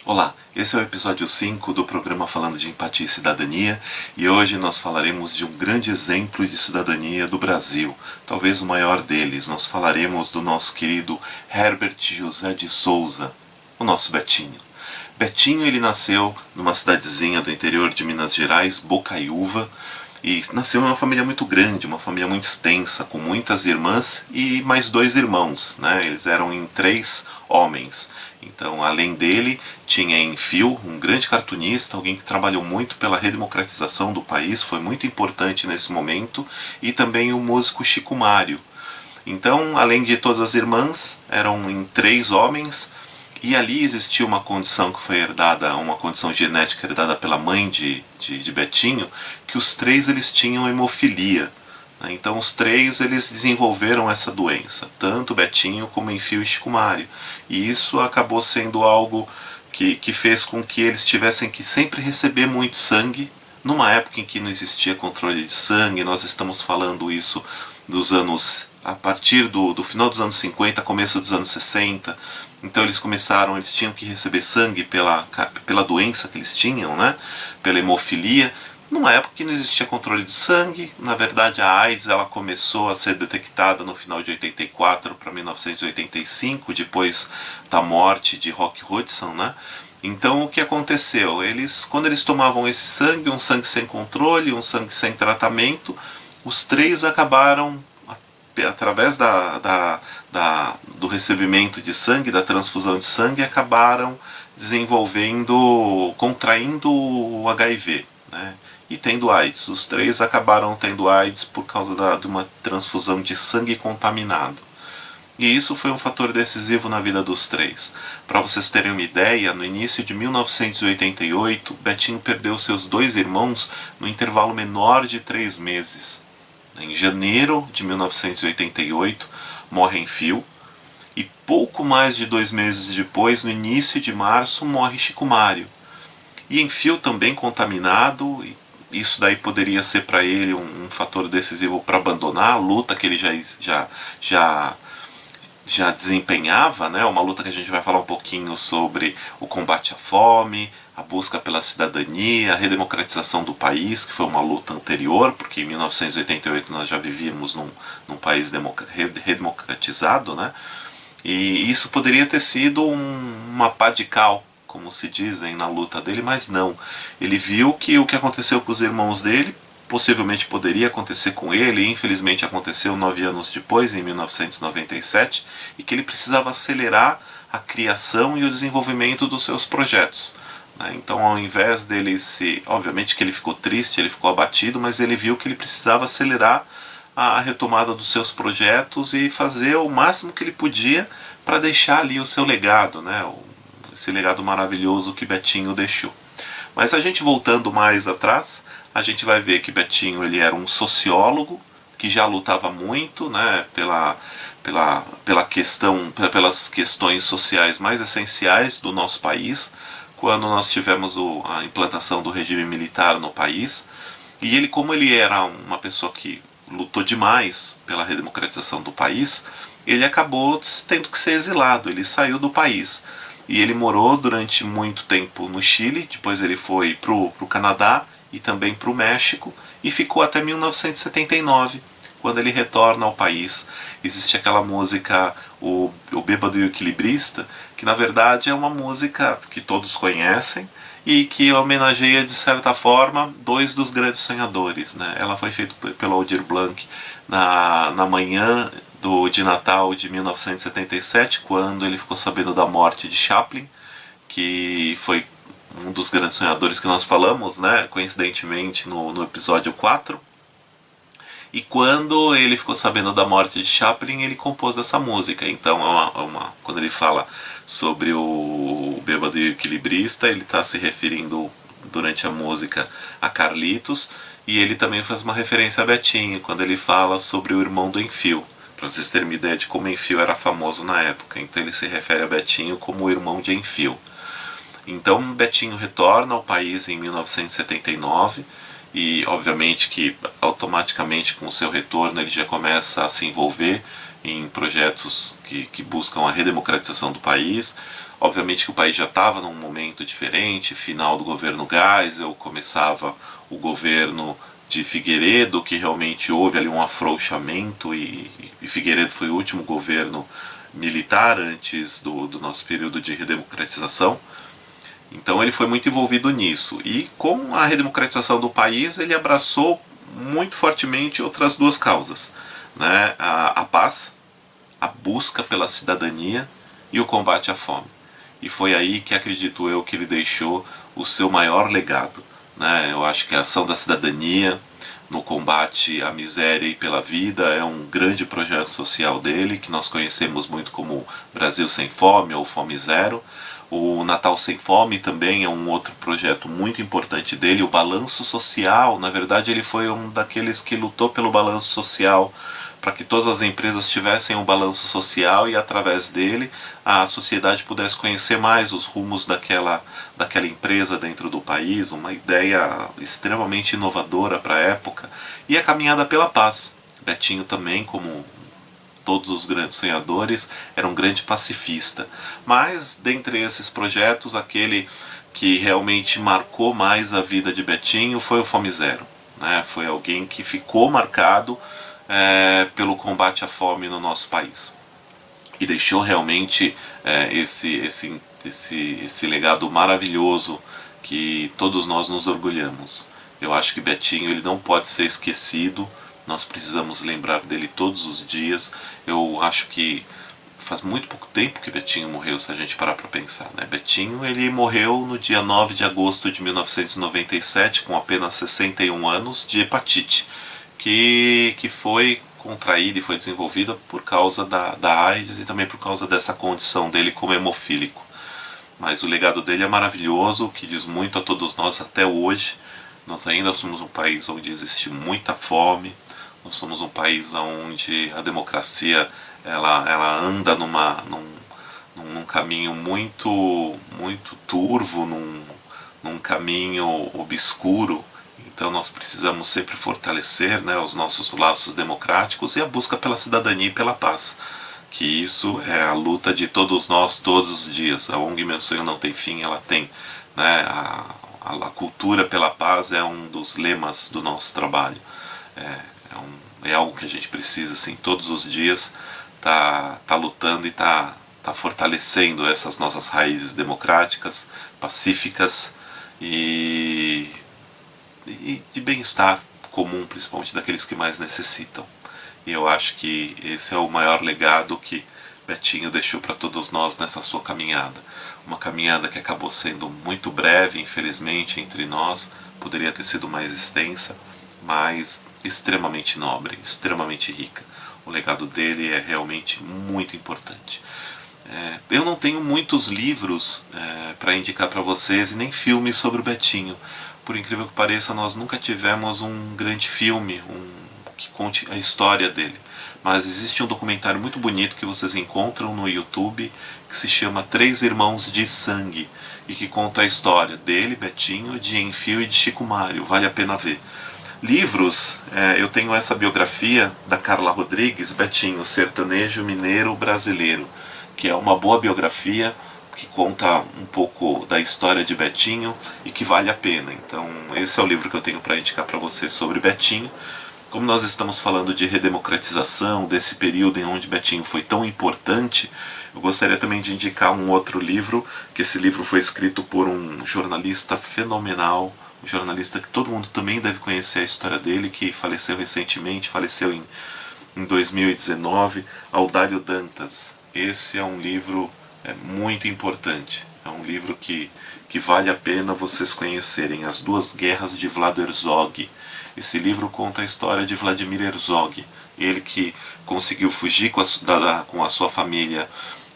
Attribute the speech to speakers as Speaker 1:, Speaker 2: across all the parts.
Speaker 1: Olá, esse é o episódio 5 do programa Falando de Empatia e Cidadania, e hoje nós falaremos de um grande exemplo de cidadania do Brasil, talvez o maior deles. Nós falaremos do nosso querido Herbert José de Souza, o nosso Betinho. Betinho, ele nasceu numa cidadezinha do interior de Minas Gerais, Bocaiúva, e nasceu em uma família muito grande, uma família muito extensa, com muitas irmãs e mais 2 irmãos, né? Eles eram em 3 homens. Então, além dele, tinha Enfio, um grande cartunista, alguém que trabalhou muito pela redemocratização do país, foi muito importante nesse momento, e também o músico Chico Mário. Então, além de todas as irmãs, eram em 3 homens, e ali existia uma condição que foi herdada, uma condição genética herdada pela mãe de Betinho, que os 3 eles tinham hemofilia. Então os 3 eles desenvolveram essa doença, tanto Betinho como Enfio e Chico Mário. E isso acabou sendo algo que fez com que eles tivessem que sempre receber muito sangue, numa época em que não existia controle de sangue. Nós estamos falando isso dos anos, a partir do final dos anos 50, começo dos anos 60. Então eles tinham que receber sangue pela doença que eles tinham, né? Pela hemofilia, numa época que não existia controle de sangue. Na verdade, a AIDS ela começou a ser detectada no final de 84 para 1985, depois da morte de Rock Hudson, né? Então o que aconteceu? Quando eles tomavam esse sangue, um sangue sem controle, um sangue sem tratamento, os 3 acabaram, através do recebimento de sangue, da transfusão de sangue, acabaram contraindo o HIV, né? E tendo AIDS. Os 3 acabaram tendo AIDS por causa de uma transfusão de sangue contaminado. E isso foi um fator decisivo na vida dos 3. Para vocês terem uma ideia, no início de 1988, Betinho perdeu seus 2 irmãos no intervalo menor de 3 meses. Em janeiro de 1988, morre Enfio, e pouco mais de 2 meses depois, no início de março, morre Chico Mário. E Enfio também contaminado, e isso daí poderia ser para ele um fator decisivo para abandonar a luta que ele já desempenhava, né? Uma luta que a gente vai falar um pouquinho sobre o combate à fome, a busca pela cidadania, a redemocratização do país, que foi uma luta anterior, porque em 1988 nós já vivíamos num país redemocratizado, né? E isso poderia ter sido uma pá de cal, como se dizem na luta dele, mas não. Ele viu que o que aconteceu com os irmãos dele possivelmente poderia acontecer com ele, e infelizmente aconteceu 9 anos depois, em 1997, e que ele precisava acelerar a criação e o desenvolvimento dos seus projetos. Então, ao invés dele obviamente que ele ficou triste, ele ficou abatido, mas ele viu que ele precisava acelerar a retomada dos seus projetos e fazer o máximo que ele podia para deixar ali o seu legado, né? Esse legado maravilhoso que Betinho deixou. Mas a gente voltando mais atrás, a gente vai ver que Betinho ele era um sociólogo que já lutava muito, né, pelas questões sociais mais essenciais do nosso país, quando nós tivemos a implantação do regime militar no país. E ele, como ele era uma pessoa que lutou demais pela redemocratização do país, ele acabou tendo que ser exilado, ele saiu do país. E ele morou durante muito tempo no Chile, depois ele foi para o Canadá e também para o México, e ficou até 1979, quando ele retorna ao país. Existe aquela música, o Bêbado e o Equilibrista, que na verdade é uma música que todos conhecem, e que homenageia de certa forma 2 dos grandes sonhadores, né? Ela foi feita pelo Aldir Blanc na manhã de Natal de 1977, quando ele ficou sabendo da morte de Chaplin, que foi um dos grandes sonhadores que nós falamos, né, coincidentemente no episódio 4. E quando ele ficou sabendo da morte de Chaplin, ele compôs essa música. Então, quando ele fala sobre o Bêbado e o Equilibrista, ele está se referindo durante a música a Carlitos, e ele também faz uma referência a Betinho, quando ele fala sobre o irmão do Enfio, para vocês terem uma ideia de como Enfio era famoso na época. Então ele se refere a Betinho como o irmão de Enfio. Então Betinho retorna ao país em 1979, e obviamente que automaticamente com o seu retorno ele já começa a se envolver em projetos que buscam a redemocratização do país. Obviamente que o país já estava num momento diferente, final do governo Geisel, começava o governo de Figueiredo, que realmente houve ali um afrouxamento, e Figueiredo foi o último governo militar antes do nosso período de redemocratização. Então ele foi muito envolvido nisso. E com a redemocratização do país, ele abraçou muito fortemente outras duas causas, né? A paz, a busca pela cidadania e o combate à fome. E foi aí que acredito eu que ele deixou o seu maior legado, né? Eu acho que a ação da cidadania no combate à miséria e pela vida é um grande projeto social dele, que nós conhecemos muito como Brasil Sem Fome ou Fome Zero. O Natal Sem Fome também é um outro projeto muito importante dele. O balanço social, na verdade, ele foi um daqueles que lutou pelo balanço social, para que todas as empresas tivessem um balanço social e através dele a sociedade pudesse conhecer mais os rumos daquela empresa dentro do país, uma ideia extremamente inovadora para a época. E a caminhada pela paz. Betinho também, como todos os grandes sonhadores, era um grande pacifista. Mas, dentre esses projetos, aquele que realmente marcou mais a vida de Betinho foi o Fome Zero, né? Foi alguém que ficou marcado pelo combate à fome no nosso país. E deixou realmente esse legado maravilhoso que todos nós nos orgulhamos. Eu acho que Betinho ele não pode ser esquecido, nós precisamos lembrar dele todos os dias. Eu acho que faz muito pouco tempo que Betinho morreu, se a gente parar para pensar, né? Betinho ele morreu no dia 9 de agosto de 1997, com apenas 61 anos, de hepatite, que foi contraída e foi desenvolvida por causa da AIDS e também por causa dessa condição dele como hemofílico. Mas o legado dele é maravilhoso, que diz muito a todos nós até hoje. Nós ainda somos um país onde existe muita fome, nós somos um país onde a democracia ela anda num caminho muito turvo, num caminho obscuro. Então nós precisamos sempre fortalecer, né, os nossos laços democráticos e a busca pela cidadania e pela paz. Que isso é a luta de todos nós todos os dias. A ONG Meu Sonho Não Tem Fim, ela tem, né, a cultura pela paz é um dos lemas do nosso trabalho. É algo que a gente precisa, assim, todos os dias tá lutando e tá fortalecendo essas nossas raízes democráticas, pacíficas e de bem-estar comum, principalmente daqueles que mais necessitam. E eu acho que esse é o maior legado que Betinho deixou para todos nós nessa sua caminhada. Uma caminhada que acabou sendo muito breve, infelizmente, entre nós, poderia ter sido mais extensa, mas extremamente nobre, extremamente rica. O legado dele é realmente muito importante. Eu não tenho muitos livros para indicar para vocês e nem filmes sobre o Betinho. Por incrível que pareça, nós nunca tivemos um grande filme que conte a história dele. Mas existe um documentário muito bonito que vocês encontram no YouTube, que se chama Três Irmãos de Sangue, e que conta a história dele, Betinho, de Enfio e de Chico Mário. Vale a pena ver. Livros, eu tenho essa biografia da Carla Rodrigues, Betinho, sertanejo mineiro brasileiro, que é uma boa biografia, que conta um pouco da história de Betinho e que vale a pena. Então esse é o livro que eu tenho para indicar para você sobre Betinho. Como nós estamos falando de redemocratização, desse período em onde Betinho foi tão importante, eu gostaria também de indicar um outro livro, que esse livro foi escrito por um jornalista fenomenal, um jornalista que todo mundo também deve conhecer a história dele, que faleceu recentemente, faleceu em 2019, Audálio Dantas. Esse é um livro muito importante, é um livro que vale a pena vocês conhecerem, As Duas Guerras de Vlado Herzog. Esse livro conta a história de Vladimir Herzog, ele que conseguiu fugir com a sua família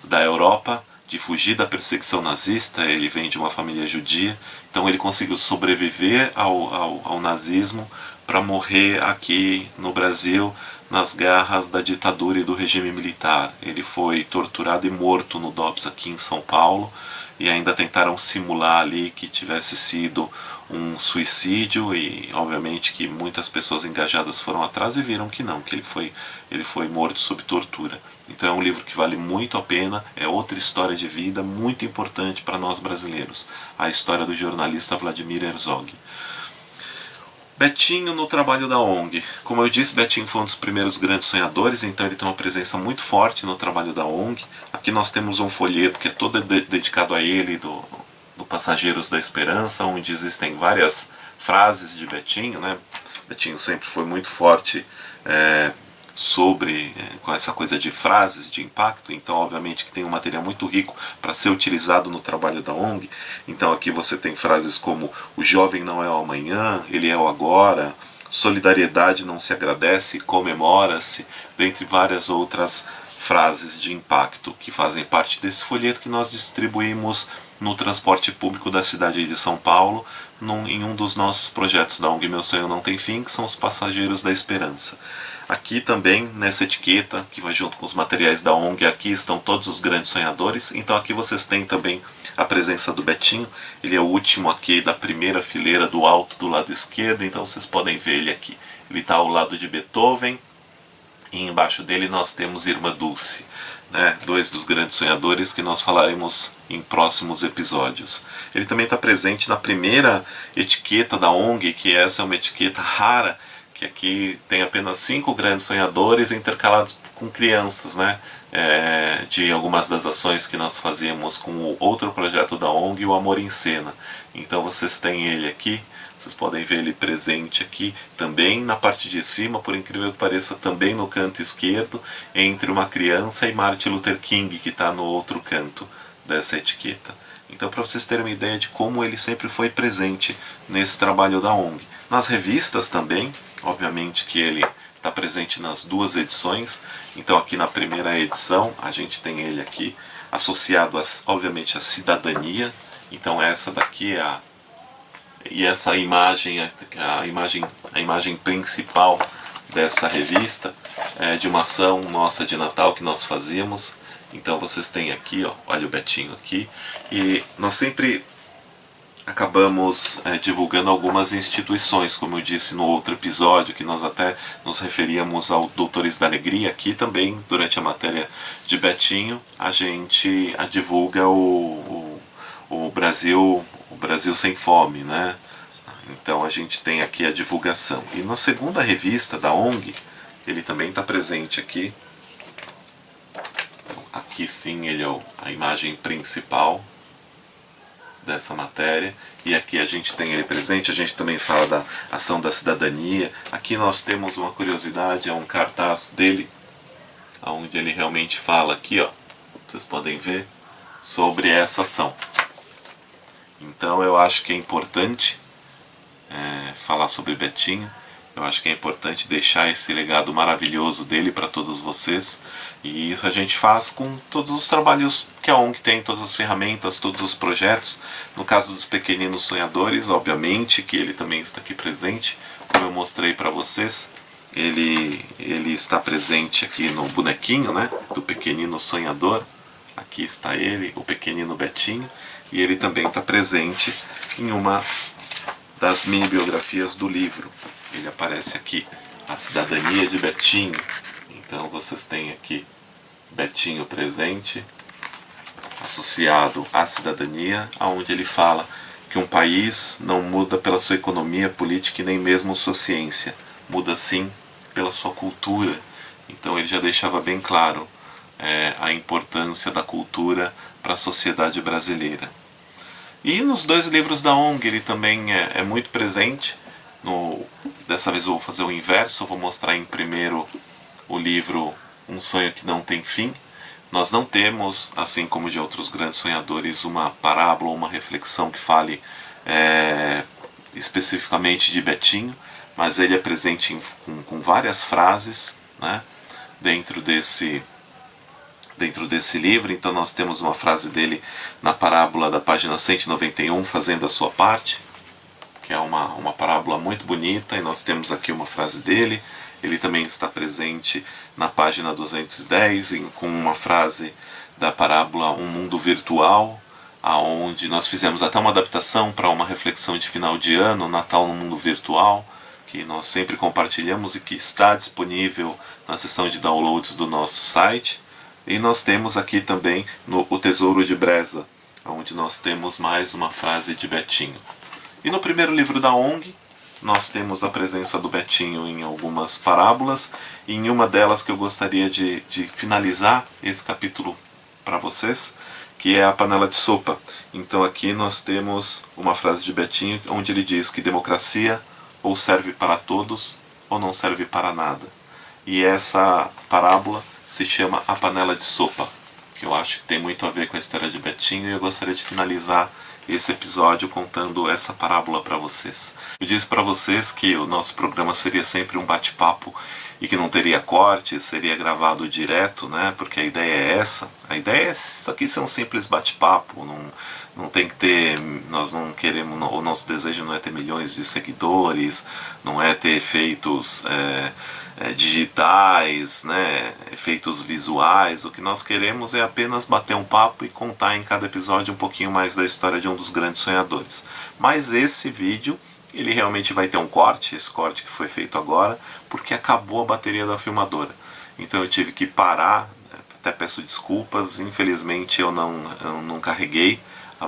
Speaker 1: da Europa, de fugir da perseguição nazista. Ele vem de uma família judia, então ele conseguiu sobreviver ao nazismo para morrer aqui no Brasil nas garras da ditadura e do regime militar. Ele foi torturado e morto no DOPS aqui em São Paulo, e ainda tentaram simular ali que tivesse sido um suicídio, e obviamente que muitas pessoas engajadas foram atrás e viram que não, que ele foi morto sob tortura. Então é um livro que vale muito a pena, é outra história de vida muito importante para nós brasileiros, a história do jornalista Vladimir Herzog. Betinho no trabalho da ONG. Como eu disse, Betinho foi um dos primeiros grandes sonhadores, então ele tem uma presença muito forte no trabalho da ONG. Aqui nós temos um folheto que é todo dedicado a ele, do Passageiros da Esperança, onde existem várias frases de Betinho, né? Betinho sempre foi muito forte com essa coisa de frases de impacto, então obviamente que tem um material muito rico para ser utilizado no trabalho da ONG. Então aqui você tem frases como: o jovem não é o amanhã, ele é o agora, solidariedade não se agradece, comemora-se, dentre várias outras frases de impacto que fazem parte desse folheto que nós distribuímos no transporte público da cidade de São Paulo, em um dos nossos projetos da ONG Meu Sonho Não Tem Fim, que são os Passageiros da Esperança. Aqui também, nessa etiqueta, que vai junto com os materiais da ONG, aqui estão todos os grandes sonhadores. Então aqui vocês têm também a presença do Betinho. Ele é o último aqui da primeira fileira do alto do lado esquerdo, então vocês podem ver ele aqui. Ele está ao lado de Beethoven, e embaixo dele nós temos Irmã Dulce, né? Dois dos grandes sonhadores que nós falaremos em próximos episódios. Ele também está presente na primeira etiqueta da ONG, que essa é uma etiqueta rara, que aqui tem apenas 5 grandes sonhadores intercalados com crianças, né? De algumas das ações que nós fazíamos com o outro projeto da ONG, o Amor em Cena. Então vocês têm ele aqui, vocês podem ver ele presente aqui também na parte de cima, por incrível que pareça, também no canto esquerdo, entre uma criança e Martin Luther King, que está no outro canto dessa etiqueta. Então, para vocês terem uma ideia de como ele sempre foi presente nesse trabalho da ONG. Nas revistas também, obviamente que ele está presente nas 2 edições. Então aqui na primeira edição a gente tem ele aqui associado obviamente à cidadania. Então essa daqui é essa imagem, a imagem principal dessa revista é de uma ação nossa de Natal que nós fazíamos. Então vocês têm aqui, ó, olha o Betinho aqui, e nós sempre acabamos divulgando algumas instituições, como eu disse no outro episódio, que nós até nos referíamos ao Doutores da Alegria. Aqui também, durante a matéria de Betinho, a gente divulga o Brasil Sem Fome, né? Então a gente tem aqui a divulgação. E na segunda revista da ONG, ele também está presente aqui. Aqui sim ele é a imagem principal dessa matéria, e aqui a gente tem ele presente. A gente também fala da ação da cidadania. Aqui nós temos uma curiosidade, é um cartaz dele, onde ele realmente fala aqui, ó, vocês podem ver, sobre essa ação. Então eu acho que é importante falar sobre Betinho. Eu acho que é importante deixar esse legado maravilhoso dele para todos vocês. E isso a gente faz com todos os trabalhos que a ONG tem, todas as ferramentas, todos os projetos. No caso dos Pequeninos Sonhadores, obviamente que ele também está aqui presente. Como eu mostrei para vocês, ele está presente aqui no bonequinho, né, do Pequenino Sonhador. Aqui está ele, o pequenino Betinho. E ele também está presente em uma das mini biografias do livro. Ele aparece aqui, A Cidadania de Betinho. Então vocês têm aqui Betinho presente, associado à cidadania, onde ele fala que um país não muda pela sua economia, política e nem mesmo sua ciência, muda sim pela sua cultura. Então ele já deixava bem claro a importância da cultura para a sociedade brasileira. E nos 2 livros da ONG ele também é muito presente. Dessa vez eu vou fazer o inverso, eu vou mostrar em primeiro o livro Um Sonho que Não Tem Fim. Nós não temos, assim como de outros grandes sonhadores, uma parábola ou uma reflexão que fale especificamente de Betinho, mas ele é presente com várias frases, né, dentro desse livro. Então nós temos uma frase dele na parábola da página 191, fazendo a sua parte, que é uma parábola muito bonita, e nós temos aqui uma frase dele. Ele também está presente na página 210, com uma frase da parábola Um Mundo Virtual, aonde nós fizemos até uma adaptação para uma reflexão de final de ano, Natal no Mundo Virtual, que nós sempre compartilhamos e que está disponível na seção de downloads do nosso site. E nós temos aqui também o Tesouro de Breza, onde nós temos mais uma frase de Betinho. E no primeiro livro da ONG, nós temos a presença do Betinho em algumas parábolas, e em uma delas que eu gostaria de finalizar esse capítulo para vocês, que é a panela de sopa. Então aqui nós temos uma frase de Betinho, onde ele diz que democracia ou serve para todos ou não serve para nada. E essa parábola se chama A Panela de Sopa, que eu acho que tem muito a ver com a história de Betinho, e eu gostaria de finalizar esse episódio contando essa parábola para vocês. Eu disse para vocês que o nosso programa seria sempre um bate-papo e que não teria corte, seria gravado direto, né? Porque a ideia é essa. A ideia é isso aqui ser um simples bate-papo, não tem que ter, nós não queremos, o nosso desejo não é ter milhões de seguidores, não é ter efeitos digitais, né, efeitos visuais. O que nós queremos é apenas bater um papo e contar em cada episódio um pouquinho mais da história de um dos grandes sonhadores. Mas esse vídeo, ele realmente vai ter um corte, esse corte que foi feito agora, porque acabou a bateria da filmadora. Então eu tive que parar, até peço desculpas, infelizmente eu não carreguei a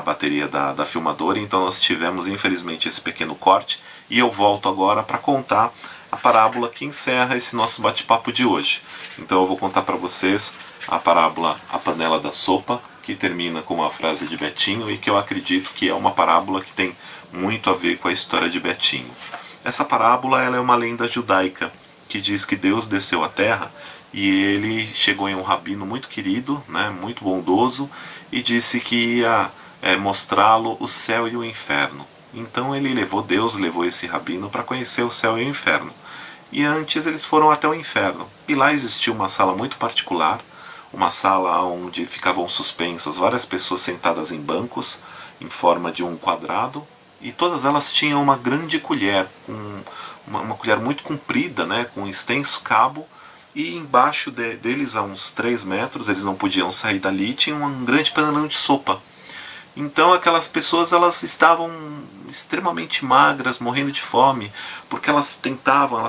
Speaker 1: bateria da filmadora, então nós tivemos infelizmente esse pequeno corte, e eu volto agora para contar a parábola que encerra esse nosso bate-papo de hoje. Então eu vou contar para vocês a parábola A Panela da Sopa, que termina com uma frase de Betinho e que eu acredito que é uma parábola que tem muito a ver com a história de Betinho. Essa parábola ela é uma lenda judaica que diz que Deus desceu à terra e ele chegou em um rabino muito querido, né, muito bondoso, e disse que ia mostrá-lo o céu e o inferno. Então Deus levou esse rabino para conhecer o céu e o inferno. E antes eles foram até o inferno. E lá existia uma sala muito particular, uma sala onde ficavam suspensas várias pessoas sentadas em bancos, em forma de um quadrado, e todas elas tinham uma grande colher, uma colher muito comprida, né, com um extenso cabo, e embaixo deles, a uns 3 metros, eles não podiam sair dali, tinha um grande panelão de sopa. Então aquelas pessoas elas estavam extremamente magras, morrendo de fome, porque elas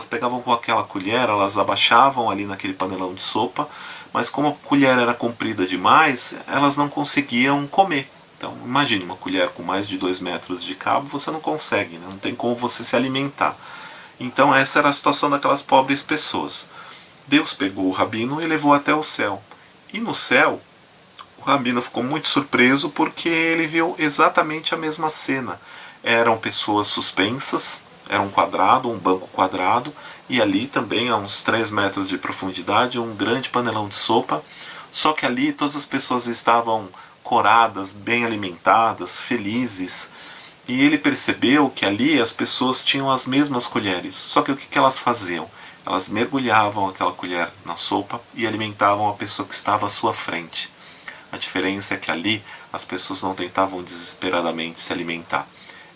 Speaker 1: pegavam com aquela colher, elas abaixavam ali naquele panelão de sopa, mas como a colher era comprida demais, elas não conseguiam comer. Então imagine uma colher com mais de 2 metros de cabo, você não consegue, né? Não tem como você se alimentar. Então essa era a situação daquelas pobres pessoas. Deus pegou o rabino e levou até o céu. E no céu, o rabino ficou muito surpreso porque ele viu exatamente a mesma cena. Eram pessoas suspensas, era um quadrado, um banco quadrado, e ali também a uns 3 metros de profundidade, um grande panelão de sopa. Só que ali todas as pessoas estavam coradas, bem alimentadas, felizes. E ele percebeu que ali as pessoas tinham as mesmas colheres. Só que o que elas faziam? Elas mergulhavam aquela colher na sopa e alimentavam a pessoa que estava à sua frente. A diferença é que ali as pessoas não tentavam desesperadamente se alimentar.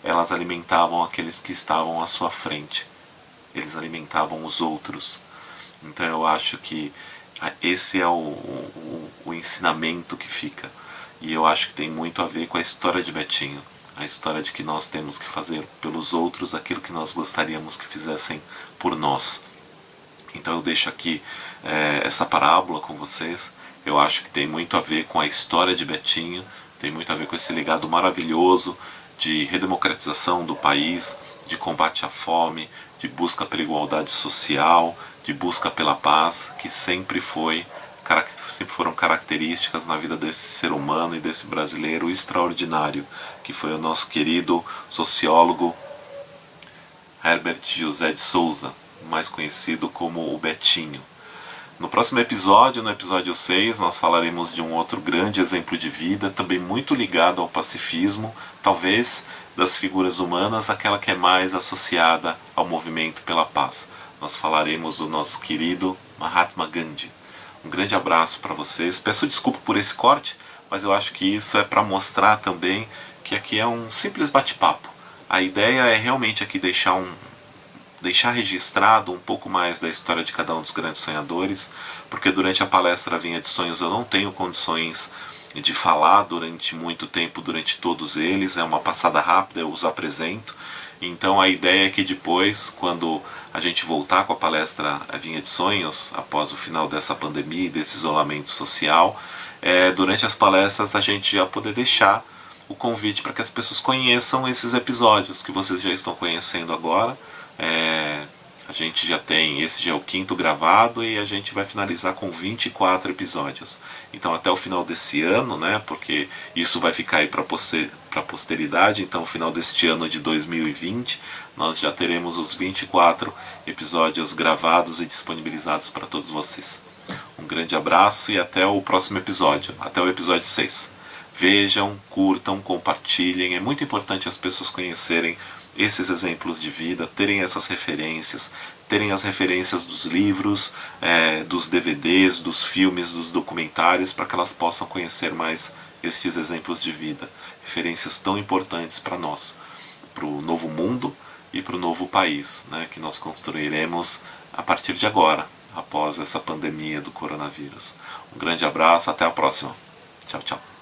Speaker 1: Elas alimentavam aqueles que estavam à sua frente. Eles alimentavam os outros. Então eu acho que esse é o ensinamento que fica. E eu acho que tem muito a ver com a história de Betinho. A história de que nós temos que fazer pelos outros aquilo que nós gostaríamos que fizessem por nós. Então eu deixo aqui essa parábola com vocês. Eu acho que tem muito a ver com a história de Betinho, tem muito a ver com esse legado maravilhoso de redemocratização do país, de combate à fome, de busca pela igualdade social, de busca pela paz, que sempre foram características na vida desse ser humano e desse brasileiro extraordinário, que foi o nosso querido sociólogo Herbert José de Souza, mais conhecido como o Betinho. No próximo episódio, no episódio 6, nós falaremos de um outro grande exemplo de vida, também muito ligado ao pacifismo, talvez das figuras humanas, aquela que é mais associada ao movimento pela paz. Nós falaremos do nosso querido Mahatma Gandhi. Um grande abraço para vocês. Peço desculpa por esse corte, mas eu acho que isso é para mostrar também que aqui é um simples bate-papo. A ideia é realmente aqui deixar registrado um pouco mais da história de cada um dos grandes sonhadores, porque durante a palestra Vinha de Sonhos eu não tenho condições de falar durante muito tempo, durante todos eles, é uma passada rápida, eu os apresento. Então a ideia é que depois, quando a gente voltar com a palestra Vinha de Sonhos, após o final dessa pandemia e desse isolamento social, durante as palestras a gente já poder deixar o convite para que as pessoas conheçam esses episódios que vocês já estão conhecendo agora. A gente já tem, esse já é o 5º gravado e a gente vai finalizar com 24 episódios. Então até o final desse ano, né, porque isso vai ficar aí para a posteridade, então no final deste ano de 2020 nós já teremos os 24 episódios gravados e disponibilizados para todos vocês. Um grande abraço e até o próximo episódio, até o episódio 6. Vejam, curtam, compartilhem, é muito importante as pessoas conhecerem esses exemplos de vida, terem essas referências, terem as referências dos livros, dos DVDs, dos filmes, dos documentários, para que elas possam conhecer mais estes exemplos de vida, referências tão importantes para nós, para o novo mundo e para o novo país, né, que nós construiremos a partir de agora, após essa pandemia do coronavírus. Um grande abraço, até a próxima. Tchau, tchau.